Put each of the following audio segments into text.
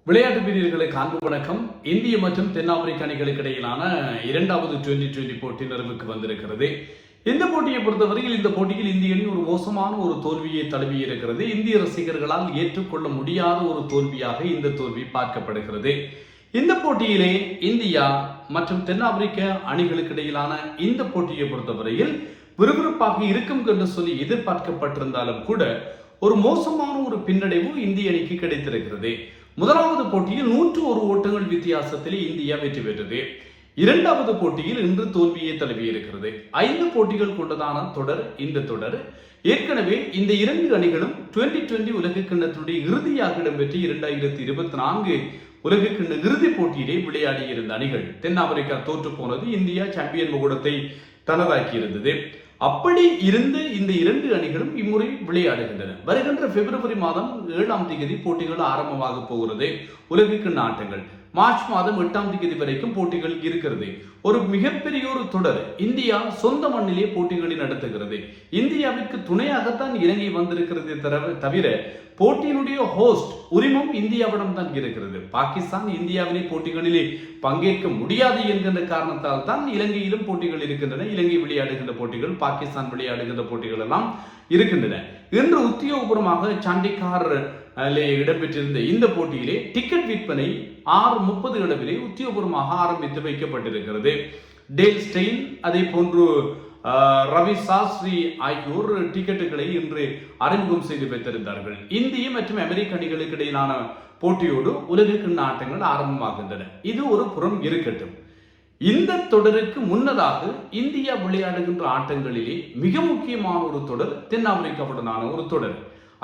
விளையாட்டு வீரர்களுக்கு அன்பு வணக்கம். இந்திய மற்றும் தென்னாப்பிரிக்க அணிகளுக்கு இடையிலான இரண்டாவது டுவெண்டி போட்டி நிறைவுக்கு வந்திருக்கிறது. இந்த போட்டியை பொறுத்தவரையில் இந்த போட்டியில் இந்திய அணி ஒரு மோசமான ஒரு தோல்வியை தழுவி இருக்கிறது. இந்திய ரசிகர்களால் ஏற்றுக்கொள்ள முடியாத ஒரு தோல்வியாக இந்த தோல்வி பார்க்கப்படுகிறது. இந்த போட்டியிலே இந்தியா மற்றும் தென்னாப்பிரிக்க அணிகளுக்கு இடையிலான இந்த போட்டியை பொறுத்தவரையில் விறுவிறுப்பாக இருக்கும் என்று சொல்லி எதிர்பார்க்கப்பட்டிருந்தாலும் கூட ஒரு மோசமான ஒரு பின்னடைவு இந்திய அணிக்கு கிடைத்திருக்கிறது. முதலாவது போட்டியில் 101 ஓட்டங்கள் வித்தியாசத்தில் இந்தியா வெற்றி பெற்றது. இரண்டாவது போட்டியில் இன்று தோல்வியை தழுவியிருக்கிறது. 5 போட்டிகள் கொண்டதான தொடர் இந்த தொடர். ஏற்கனவே இந்த இரண்டு அணிகளும் 2020 உலக கிண்ணத்தினுடைய இறுதியாக இடம்பெற்று 2024 உலக கிண்ண இறுதிப் போட்டியிலே விளையாடி இருந்த அணிகள். தென்னாப்பிரிக்கா தோற்று போனது, இந்தியா சாம்பியன் முகுடத்தை தனதாக்கி இருந்தது. அப்படி இருந்த இந்த இரண்டு அணிகளும் இம்முறை விளையாடுகின்றன. வருகின்ற பிப்ரவரி மாதம் 7ஆம் தேதி போட்டிகள் ஆரம்பமாக போகிறது. உலகக்கிண்ண ஆட்டங்கள் மார்ச் மாதம் 8ஆம் தேதி வரைக்கும் போட்டிகள் இருக்கிறது. ஒரு மிகப்பெரிய ஒரு தொடர். இந்தியா சொந்த மண்ணிலே போட்டிகளை நடத்துகிறது. இந்தியாவிற்கு துணையாகத்தான் இலங்கை வந்திருக்கிறது தவிர போட்டியினுடைய ஹோஸ்ட் உரிமம் இந்தியாவிடம் தான் இருக்கிறது. பாகிஸ்தான் இந்தியாவிலே போட்டிகளிலே பங்கேற்க முடியாது என்கின்ற காரணத்தால் தான் இலங்கையிலும் போட்டிகள் இருக்கின்றன. இலங்கை விளையாடுகின்ற போட்டிகள், பாகிஸ்தான் விளையாடுகின்ற போட்டிகள் எல்லாம் இருக்கின்றன. இன்று உத்தியோகபூர்வமாக சண்டிகார் இடம்பெற்றிருந்த இந்த போட்டியிலே டிக்கெட் விற்பனை 6:30 அளவிலே உத்தியோகபூர்வமாக ஆரம்பித்து வைக்கப்பட்டிருக்கிறது. டேல் ஸ்டெயின், அதே போன்று ரவி சாஸ்திரி ஆகியோர் டிக்கெட்டுகளை இன்று அறிமுகம் செய்து வைத்திருந்தார்கள். இந்திய மற்றும் அமெரிக்க அணிகளுக்கு இடையிலான போட்டியோடு உலகக்கிண்ண ஆட்டங்கள் ஆரம்பமாகின்றன. இது ஒரு புறம் இருக்கட்டும். இந்த தொடருக்கு முன்னதாக இந்தியா விளையாடுகின்ற ஆட்டங்களிலே மிக முக்கியமான ஒரு தொடர் தென்னாப்பிரிக்காவுடனான ஒரு தொடர்.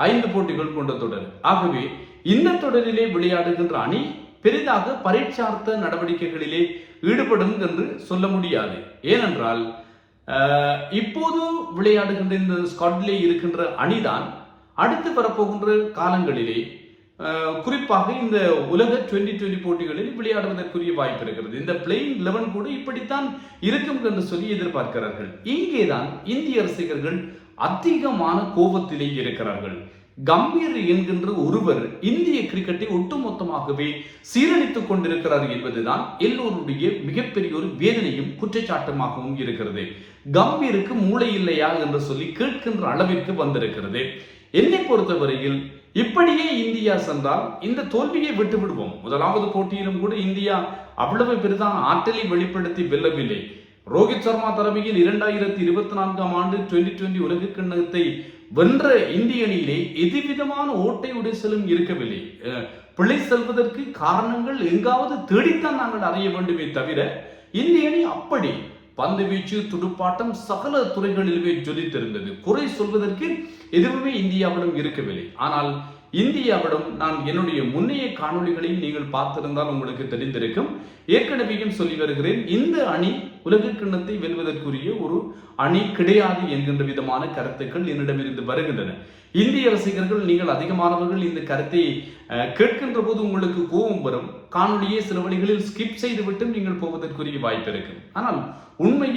5 போட்டிகள் கொண்ட தொடர். ஆகவே இந்த தொடரிலே விளையாடுகின்ற அணி பெரிதாக பரீட்சார்த்த நடவடிக்கைகளிலே ஈடுபடும் என்று சொல்ல முடியாது. ஏனென்றால் இப்போது விளையாடுகின்ற இந்த ஸ்குவாடிலே இருக்கின்ற அணிதான் அடுத்து வரப்போகின்ற காலங்களிலே குறிப்பாக இந்த உலக 2020 போட்டிகளில் விளையாடுவதற்குரிய வாய்ப்பு இருக்கிறது. இந்த பிளேயிங் 11 கூட இப்படித்தான் இருக்கும் என்று சொல்லி எதிர்பார்க்கிறார்கள். இங்கேதான் இந்திய ரசிகர்கள் அதிகமான கோபத்திலே இருக்கிறார்கள். கம்பீர் என்கின்ற ஒருவர் இந்திய கிரிக்கெட்டை ஒட்டுமொத்தமாகவே சீரழித்துக் கொண்டிருக்கிறார் என்பதுதான் எல்லோருடைய மிகப்பெரிய ஒரு வேதனையும் குற்றச்சாட்டுமாகவும் இருக்கிறது. கம்பீருக்கு மூளை இல்லையா என்று சொல்லி கேட்கின்ற அளவிற்கு வந்திருக்கிறது. என்னை பொறுத்தவரையில் இப்படியே இந்தியா சென்றால் இந்த தோல்வியை விட்டு விடுவோம். முதலாவது போட்டியிலும் கூட இந்தியா அவ்வளவு பெரிதான ஆற்றலை வெளிப்படுத்தி வெல்லவில்லை. ரோஹித் சர்மா தலைமையில் 2024ஆம் ஆண்டு 2020 உலக கிண்ணத்தை வென்ற இந்திய அணியிலே எதுவிதமான ஓட்டை உடைசலும் இருக்கவில்லை. பிழை செல்வதற்கு காரணங்கள் எங்காவது தேடித்தான் நாங்கள் அறிய வேண்டுமே தவிர இந்திய அணி அப்படி பந்து வீச்சு, துடுப்பாட்டம் சகல துறைகளிலுமே ஜொலித்திருந்தது. குறை சொல்வதற்கு எதுவுமே இந்தியாவிடம் இருக்கவில்லை. ஆனால் இந்தியாவிடம் நான் என்னுடைய முன்னைய காணொளிகளையும் நீங்கள் பார்த்திருந்தால் உங்களுக்கு தெரிந்திருக்கும். ஏற்கனவேயும் சொல்லி வருகிறேன், இந்த அணி உலக கிண்ணத்தை வெல்வதற்குரிய ஒரு அணி கிடையாது என்கின்ற விதமான கருத்துக்கள் என்னிடமிருந்து வருகின்றன. இந்திய ரசிகர்கள் நீங்கள் அதிகமானவர்கள் இந்த கருத்தை கேட்கின்ற போது உங்களுக்கு கோபம் வரும். காணொலியை சில வழிகளில் ஸ்கிப் செய்துவிட்டு நீங்கள் போவதற்குரிய வாய்ப்பு இருக்கு. ஆனால் உண்மை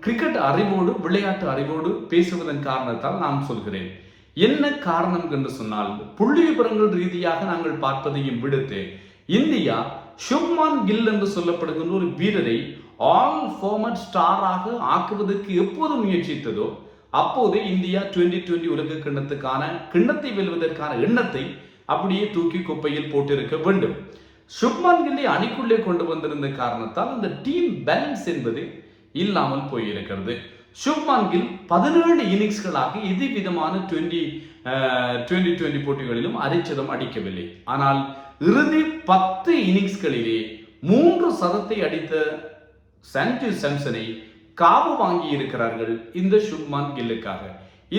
கிரிக்கெட் அறிவோடு, விளையாட்டு அறிவோடு பேசுவதன் காரணத்தால் நான் சொல்கிறேன். என்ன காரணம் என்று சொன்னால், புள்ளி விவரங்கள் ரீதியாக நாங்கள் பார்ப்பதையும் விடுத்து இந்தியா சுப்மான் கில் என்று சொல்லப்படுகின்ற ஒரு வீரரை ஆல் ஃபார்மட் ஸ்டாராக ஆக்குவதற்கு எப்போது முயற்சித்ததோ அப்போது இந்தியா 2020 உலக கிண்ணத்தை வெல்வதற்கான எண்ணத்தை அப்படியே தூக்கி குப்பையில் போட்டிருக்க வேண்டும். சுப்மான் கில்லை அணிக்குள்ளே கொண்டு வந்திருந்த காரணத்தால் அந்த டீம் பேலன்ஸ் என்பது இல்லாமல் போயிருக்கிறது. சுப்மான் கில் 17 இன்னிங்ஸ்களாக எது விதமான 2020 போட்டிகளிலும் அரைச்சதம் அடிக்கவில்லை. ஆனால் இறுதி 10 இன்னிங்ஸ்களிலே 3 சதத்தை அடித்த சஞ்சு சாம்சனை காவு வாங்கி இருக்கிறார்கள் இந்த சுப்மான் கில்லுக்காக.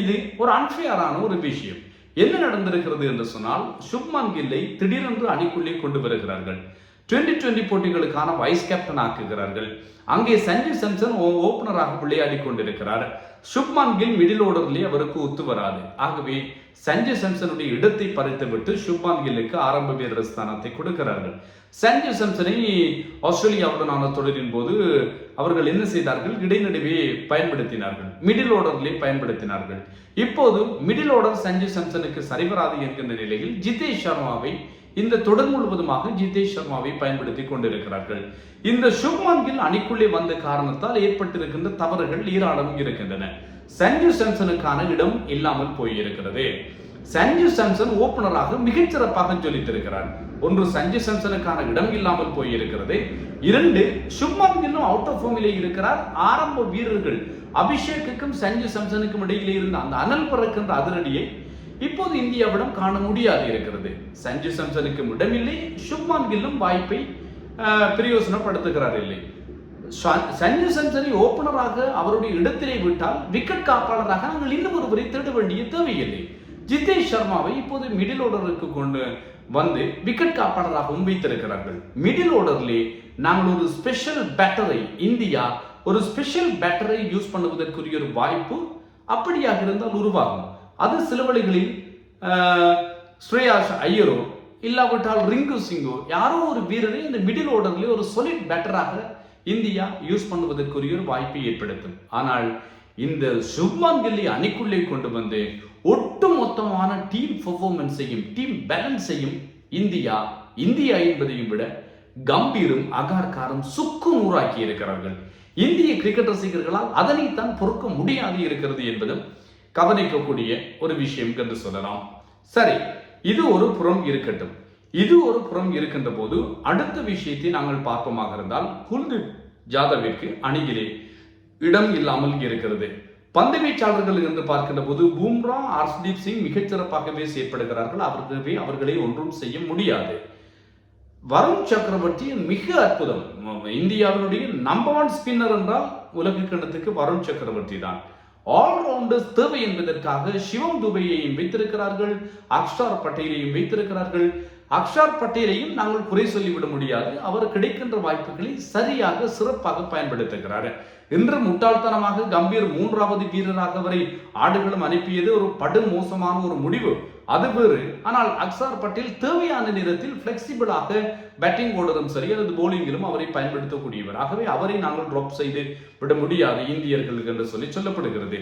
இது ஒரு அன்ஃபேரான ஒரு விஷயம். என்ன நடந்திருக்கிறது என்று சொன்னால், சுப்மான் கில்லை திடீரென்று அணிக்குள்ளே கொண்டு வருகிறார்கள். 2020 போட்டிகளுக்கான வைஸ் கேப்டன் ஆக்குகிறார்கள். அங்கே சஞ்சு சாம்சன் ஓபனராக விளையாடி கொண்டிருக்கிறார். சுப்மான் கில் மிடில் ஓர்டர்லேயே அவருக்கு ஒத்து வராது. ஆகவே சஞ்சு சாம்சனுடைய இடத்தை பறித்துவிட்டு சுப்மான் கில்லுக்கு ஆரம்ப வீரர் ஸ்தானத்தை கொடுக்கிறார்கள். சஞ்சு சாம்சனை ஆஸ்திரேலியாவுடனான தொடரின் போது அவர்கள் என்ன செய்தார்கள்? இடைநடுவே பயன்படுத்தினார்கள், மிடில் ஓர்டர்லேயே பயன்படுத்தினார்கள். இப்போது மிடில் ஓர்டர் சஞ்சு சாம்சனுக்கு சரிவராது என்கின்ற நிலையில் ஜிதேஷ் சர்மாவை இந்த தொடர் முழுவதுமாக ஜிதேஷ் சர்மாவை பயன்படுத்தி கொண்டிருக்கிறார்கள். இந்த சுப்மான் கில் அணிக்குள்ளே வந்த காரணத்தால் ஏற்பட்டிருக்கின்ற தவறுகள் ஏராளம் இருக்கின்றன. சஞ்சு சாம்சனுக்கான இடம் இல்லாமல் போயிருக்கிறது. சஞ்சு சாம்சன் ஓபனராக மிகச்சிறப்பாக ஜொலித்திருக்கிறார். ஒன்று, சஞ்சு சாம்சனுக்கான இடம் இல்லாமல் போயிருக்கிறது. இரண்டு, சுப்மான் கில்லும் அவுட் ஆஃப் ஃபார்மிலே இருக்கிறார். ஆரம்ப வீரர்கள் அபிஷேக்குக்கும் சஞ்சு சாம்சனுக்கும் இடையிலே இருந்த அந்த அனல் பறக்கின்ற அதிரடியை இப்போது இந்தியாவிடம் காண முடியாது இருக்கிறது. சஞ்சு சாம்சனுக்கும் இடமில்லை, சுப்மான் கில்லும் வாய்ப்பை பிரயோசனப்படுத்துகிறார் இல்லை. சஞ்சு சாம்சனை ஓபனராக அவருடைய இடத்திலே விட்டால் விக்கெட் காப்பாளராக நாங்கள் இன்னும் ஒருவரை தேட வேண்டிய தேவையில்லை. ஜிதேஷ் சர்மாவை இப்போது மிடில் ஓர்டருக்கு கொண்டு வந்து விக்கெட் காப்பாளராகவும் வைத்திருக்கிறார்கள். மிடில் ஓர்டர்லே நாங்கள் ஒரு ஸ்பெஷல் பேட்டரை இந்தியா ஒரு ஸ்பெஷல் பேட்டரை யூஸ் பண்ணுவதற்குரிய ஒரு வாய்ப்பு அப்படியாக இருந்தால் உருவாகும். அது சில வழிகளில் ஸ்ரேயாஸ் ஐயரோ இல்லாவிட்டால் ரிங்கு சிங்கோ யாரோ ஒரு வீரரை இந்த மிடில் ஓர்டர்ல ஒரு சொலிட் பேட்டராக இந்தியா யூஸ் பண்ணுவதற்குரிய ஒரு வாய்ப்பை ஏற்படுத்தும். ஆனால் இந்த சுப்மான் கில்லை அணிக்குள்ளே கொண்டு வந்து ஒட்டுமொத்தமான டீம் பெர்ஃபார்மன்ஸையும் டீம் பேலன்ஸையும் இந்தியா என்பதையும் விட கம்பீரும் அகார்காரும் சுக்கு நூறாக்கி இருக்கிறார்கள். இந்திய கிரிக்கெட் ரசிகர்களால் அதனைத்தான் பொறுக்க முடியாது இருக்கிறது என்பதும் கவனிக்கக்கூடிய ஒரு விஷயம் என்று சொல்லலாம். சரி, இது ஒரு புறம் இருக்கட்டும். இது ஒரு புறம் இருக்கின்ற போது அடுத்த விஷயத்தை நாங்கள் பார்ப்போமாக இருந்தால் குல்தீப் ஜாதவிற்கு அணியிலே இடம் இல்லாமல் இருக்கிறது. பந்து வீச்சாளர்கள் என்று பார்க்கின்ற போது பும்ரா, ஹர்ஷ்தீப் சிங் மிகச்சிறப்பாகவே செயற்படுகிறார்கள். அவர்களை ஒன்றும் செய்ய முடியாது. வருண் சக்கரவர்த்தி மிக அற்புதம். இந்தியாவினுடைய நம்பர் 1 ஸ்பின்னர் என்றால் உலக கிண்ணத்துக்கு வருண் சக்கரவர்த்தி தான். ஆல்ரவுண்டர்ஸ் தேவை என்பதற்காக சிவம் துபையையும் வைத்திருக்கிறார்கள், அக்ஷார் பட்டேலையும் வைத்திருக்கிறார்கள். அக்ஷார் பட்டேலையும் நாங்கள் குறை சொல்லிவிட முடியாது. அவர் கிடைக்கின்ற வாய்ப்புகளை சரியாக சிறப்பாக பயன்படுத்துகிறார். இன்று முட்டாள்தனமாக கம்பீர் 3வது வீரராக அவரை ஆடுகளும் அனுப்பியது ஒரு படு மோசமான ஒரு முடிவு, அது வேறு. ஆனால் அக்ஷார் பட்டேல் தேவையான நேரத்தில் பிளெக்சிபிளாக பேட்டிங் ஓர்டரும் சரி அல்லது போலிங்கிலும் அவரை பயன்படுத்தக்கூடியவர். ஆகவே அவரை நாங்கள் டிராப் செய்து விட முடியாது இந்தியர்களுக்கு என்று சொல்லப்படுகிறது.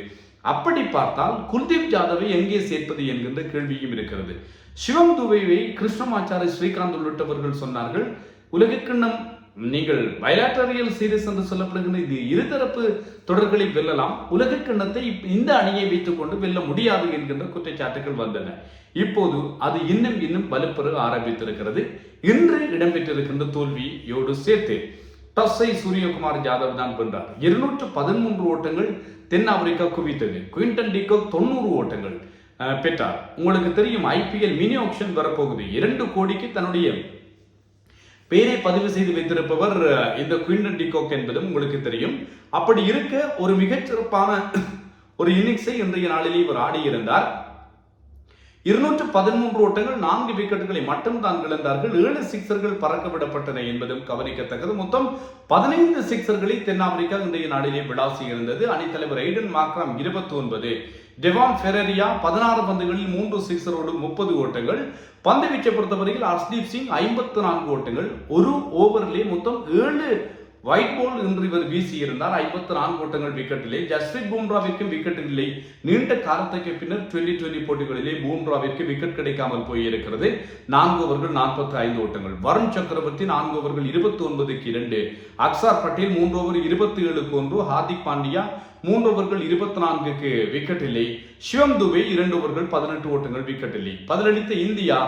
அப்படி பார்த்தால் குல்தீப் ஜாதவை எங்கே சேர்ப்பது என்கின்ற கேள்வியும் இருக்கிறது. சிவம் துபையை கிருஷ்ணமாச்சாரி, ஸ்ரீகாந்த் உள்ளிட்டவர்கள் சொன்னார்கள், உலகக்கிண்ணம் நீங்கள் பைலாட்டரியல் சீரிஸ் என்று சொல்லப்படுகின்ற இது இருதரப்பு தொடர்களை வெல்லலாம், உலக கிண்ணத்தை இந்த அணியை வைத்துக் கொண்டு வெல்ல முடியாது என்கின்ற குற்றச்சாட்டுகள் வந்தன. இப்போது அது இன்னும் வலுப்பெற ஆரம்பித்திருக்கிறது. இன்று இடம்பெற்றிருக்கின்ற தோல்வியோடு சேர்த்து டஸ்ஸை சூரியகுமார் ஜாதவ் தான் வென்றார். 213 ஓட்டங்கள் தென்னாப்பிரிக்கா குவித்தது. குவிண்டன் டிகாக் 90 ஓட்டங்கள் பெற்றார். உங்களுக்கு தெரியும், ஐபிஎல் மினி ஆக்ஷன் வரப்போகுது. 2 கோடிக்கு தன்னுடைய பெயரை பதிவு செய்து வைத்திருப்பவர் இந்த குவிண்டன் டிகாக் என்பதும் உங்களுக்கு தெரியும். அப்படி இருக்க ஒரு மிகச்சிறப்பான ஒரு இன்னிங்ஸை இன்றைய நாளிலே இவர் ஆடியிருந்தார். 213 ஓட்டங்கள், 4 விக்கெட்டுகளை மட்டும் தான் இழந்தார்கள். 7 சிக்சர்கள் பறக்க விடப்பட்டன என்பதும் கவனிக்கத்தக்கது. மொத்தம் 15 சிக்சர்களை தென்னாப்பிரிக்கா இன்றைய நாளிலே விளாசி இருந்தது. அணித்தலைவர் ஐடன் மாக்ராம் 29, டெவான் ஃபெரரியா 16 பந்துகளில் 3 சிக்சரோடு 30 ஓட்டங்கள். பந்து வீச்சை பொறுத்தவரையில் ஹர்ஷ்தீப் சிங் 54 ஓட்டங்கள். ஒரு ஓவரிலே மொத்தம் 7 ஒயிட் பால் என்று இவர் வீசி இருந்தார். 54 ஓட்டங்கள் விக்கெட்டிலே. ஜஸ்பிரித் பும்ராவிற்கும் விக்கெட் இல்லை. நீண்ட காலத்துக்கு பின்னர் 2020 போட்டிகளிலே பும்ராவிற்கு விக்கெட் கிடைக்காமல் போயிருக்கிறது. 4 ஓவர்கள் 45 ஓட்டங்கள். வருண் சக்கரவர்த்தி 4 ஓவர்கள் 29க்கு 2, அக்ஷார் பட்டேல் 3 ஓவர் 27க்கு 1, ஹார்திக் பாண்டியா 3 ஓவர்கள் 24க்கு விக்கெட் இல்லை. சிவம் துபே 2 ஓவர்கள் 18 ஓட்டங்கள் விக்கெட் இல்லை. பதிலளித்த இந்தியா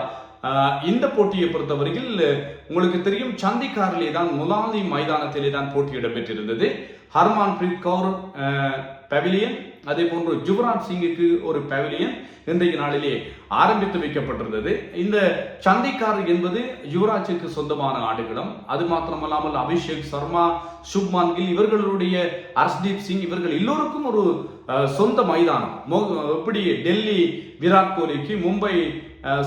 இந்த போட்டியை பொறுத்தவரையில் உங்களுக்கு தெரியும், சண்டிகாரிலே தான் முலாலி மைதானத்திலே தான் போட்டி இடம்பெற்றிருந்தது. ஹர்மான் பிரீத் கவுர் பவிலியன், அதே போன்று யுவராஜ் சிங்குக்கு ஒரு பவிலியன் இன்றைய நாளிலே ஆரம்பித்து வைக்கப்பட்டிருந்தது. இந்த சண்டிகார் என்பது யுவராஜுக்கு சொந்தமான ஆடுகளம். அது மாத்திரமல்லாமல் அபிஷேக் சர்மா, சுப்மான் கில், இவர்களுடைய ஹர்ஷ்தீப் சிங், இவர்கள் எல்லோருக்கும் ஒரு சொந்த மைதானம். எப்படி டெல்லி விராட் கோலிக்கு, மும்பை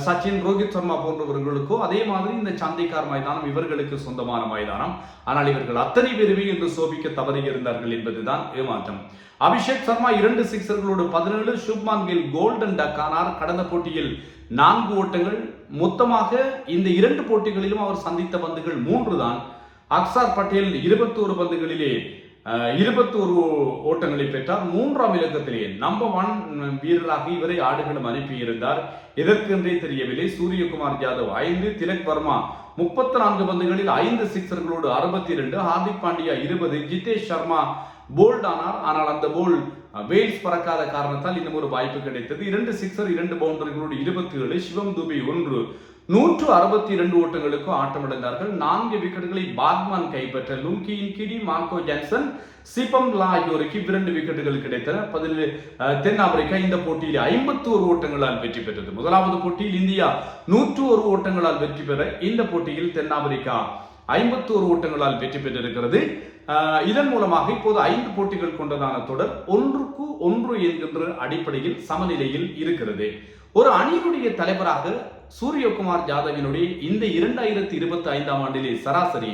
சச்சின், ரோஹித் சர்மா போன்றவர்களுக்கோ அதே மாதிரி இந்த சண்டிகார் மைதானம் இவர்களுக்கு சொந்தமான மைதானம். ஆனால் இவர்கள் அத்தனை பேருமே என்று சோபிக்க தவறி இருந்தார்கள் என்பதுதான் ஏமாற்றம். அபிஷேக் சர்மா 2 சிக்சர்களோடு 17, சுப்மான் கில் கோல்டன் டக் ஆனார். கடந்த போட்டியில் 4 ஓட்டங்கள். மொத்தமாக இந்த 2 போட்டிகளிலும் அவர் சந்தித்த பந்துகள் 3 தான். அக்ஷார் பட்டேல் 21 பந்துகளிலே 21 ஓட்டங்களை பெற்றார். 3ஆம் இலக்கத்திலேயே நம்பர் 1 வீரராக இவரை ஆடுகளும் அனுப்பியிருந்தார். எதற்கென்றே தெரியவில்லை. சூரியகுமார் யாதவ் 5, திலக் வர்மா 34 பந்துகளில் 5 சிக்சர்களோடு 62, ஹார்திக் பாண்டியா 20, ஜிதேஷ் சர்மா போல்ட் ஆனார். ஆனால் அந்த போல் வேல்ஸ் பறக்காத காரணத்தால் இன்னும் ஒரு வாய்ப்பு கிடைத்தது. 2 சிக்சர் 2 பவுண்டரிகளோடு 27, சிவம் துபே 1, 162 ஓட்டங்களுக்கு ஆட்டமிழந்தார்கள். 4 விக்கெட்டுகளை பாக்மன் கைப்பற்ற லுங்கியின் கிடி, மார்க்கோ ஜான்சன், சிபம் லா ஆகியோருக்கு 2 விக்கெட்டுகள் கிடைத்தன. தென்னாப்பிரிக்கா இந்த போட்டியில் 51 ஓட்டங்களால் வெற்றி பெற்றது. முதலாவது போட்டியில் இந்தியா 101 ஓட்டங்களால் வெற்றி பெற இந்த போட்டியில் தென்னாப்பிரிக்கா 51 ஓட்டங்களால் வெற்றி பெற்றிருக்கிறது. இதன் மூலமாக இப்போது 5 போட்டிகள் கொண்டதான தொடர் 1-1 என்கின்ற அடிப்படையில் சமநிலையில் இருக்கிறது. ஒரு அணியினுடைய தலைவராக சூரியகுமார் யாதவினுடைய இந்த 2025ஆம் ஆண்டிலே சராசரி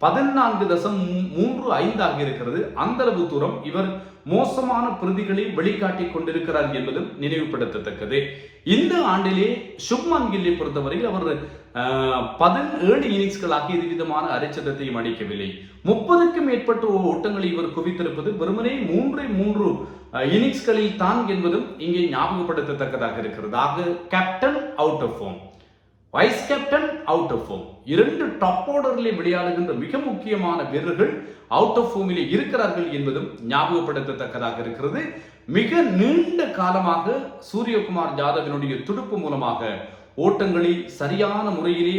14.35 ஆகி இருக்கிறது. அந்த அளவு தூரம் இவர் மோசமான பிரதிகளை வெளிக்காட்டிக் கொண்டிருக்கிறார் என்பதும் நினைவுபடுத்தத்தக்கது. இந்த ஆண்டிலே சுப்மன் கில்லை பொறுத்தவரையில் அவர் 17 இன்னிங்ஸ்களாக எதுவிதமான அரைச்சதத்தையும் அடிக்கவில்லை. 30க்கும் மேற்பட்ட ஓட்டங்களை இவர் குவித்திருப்பது வெறுமனே 3 இன்னிங்ஸ்களில் தான் என்பதும் இங்கே ஞாபகப்படுத்தத்தக்கதாக இருக்கிறது. ஆக captain out of form, vice captain out of form, 2 top ஆர்டரிலே விளையாடுகின்ற மிக முக்கியமான வீரர்கள் அவுட் ஆஃப் ஃபார்மிலே இருக்கிறார்கள் என்பதும் ஞாபகப்படுத்தத்தக்கதாக இருக்கிறது. மிக நீண்ட காலமாக சூரியகுமார் யாதவினுடைய துடுப்பு மூலமாக ஓட்டங்களை சரியான முறையிலே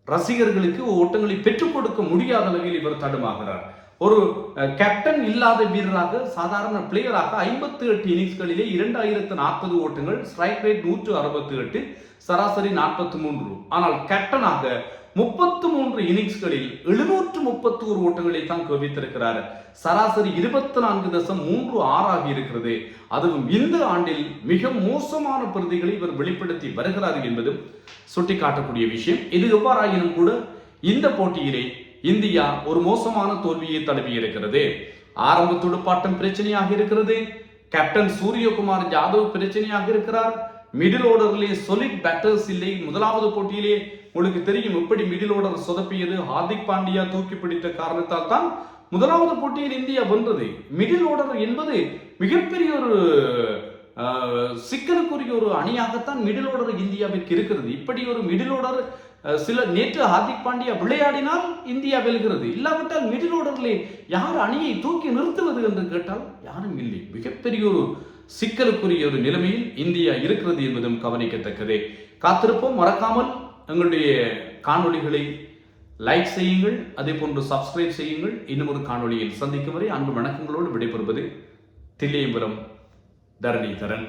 ரசிகர்களுக்கு ஓட்டங்களை பெற்றுக் கொடுக்க முடியாத அளவில் இவர் தடுமாகிறார். ஒரு கேப்டன் இல்லாத வீரராக, சாதாரண பிளேயராக 58 இன்னிங்ஸ்களிலே 2040 ஓட்டங்கள், ஸ்ட்ரைக் ரேட் 168, சராசரி 43. ஆனால் கேப்டனாக 33 இன்னிங்ஸ்களில் 731 ஓட்டங்களை தான் குவித்திருக்கிறார். சராசரி 24.36 ஆகி இருக்கிறது. அதுவும் இந்த ஆண்டில் மிக மோசமான பிரதிகளை இவர் வெளிப்படுத்தி வருகிறார் என்பதும் சுட்டிக்காட்டக்கூடிய விஷயம். இது எவ்வாறாயினும் கூட இந்த போட்டியிலே இந்தியா ஒரு மோசமான தோல்வியை தழுவி இருக்கிறது. ஆரம்ப துடுப்பாட்டம் பிரச்சனையாக இருக்கிறது. கேப்டன் சூரியகுமார் யாதவ் பிரச்சனையாக இருக்கிறார். மிடில் ஓர்டரிலே சொலிட் பேட்டர்ஸ் இல்லை. முதலாவது போட்டியிலே உங்களுக்கு தெரியும் எப்படி மிடில் ஓர்டர் சொதப்பியது. ஹார்திக் பாண்டியா தூக்கி பிடித்த காரணத்தால் தான் முதலாவது போட்டியில் இந்தியா வென்றது. மிடில் ஓர்டர் என்பது மிகப்பெரிய ஒரு சிக்கலுக்குரிய ஒரு அணியாகத்தான் மிடில் ஓர்டர் இந்தியாவிற்கு இருக்கிறது. இப்படி ஒரு மிடில் ஓர்டர் நேற்று ஹார்திக் பாண்டியா விளையாடினால் இந்தியா வெல்கிறது. இல்லாவிட்டால் மிடில் ஓர்டரிலே யார் அணியை தூக்கி நிறுத்துவது என்று கேட்டால் யாரும் இல்லை. மிகப்பெரிய ஒரு சிக்கலுக்குரிய ஒரு நிலைமையில் இந்தியா இருக்கிறது என்பதும் கவனிக்கத்தக்கதே. காத்திருப்போம். மறக்காமல் எங்களுடைய காணொளிகளை லைக் செய்யுங்கள், அதே போன்று சப்ஸ்கிரைப் செய்யுங்கள். இன்னும் ஒரு காணொளியில் சந்திக்கும் வரை அன்பு வணக்கங்களோடு விடைபெறுவது தில்லையம்பலம் தரணிதரன்.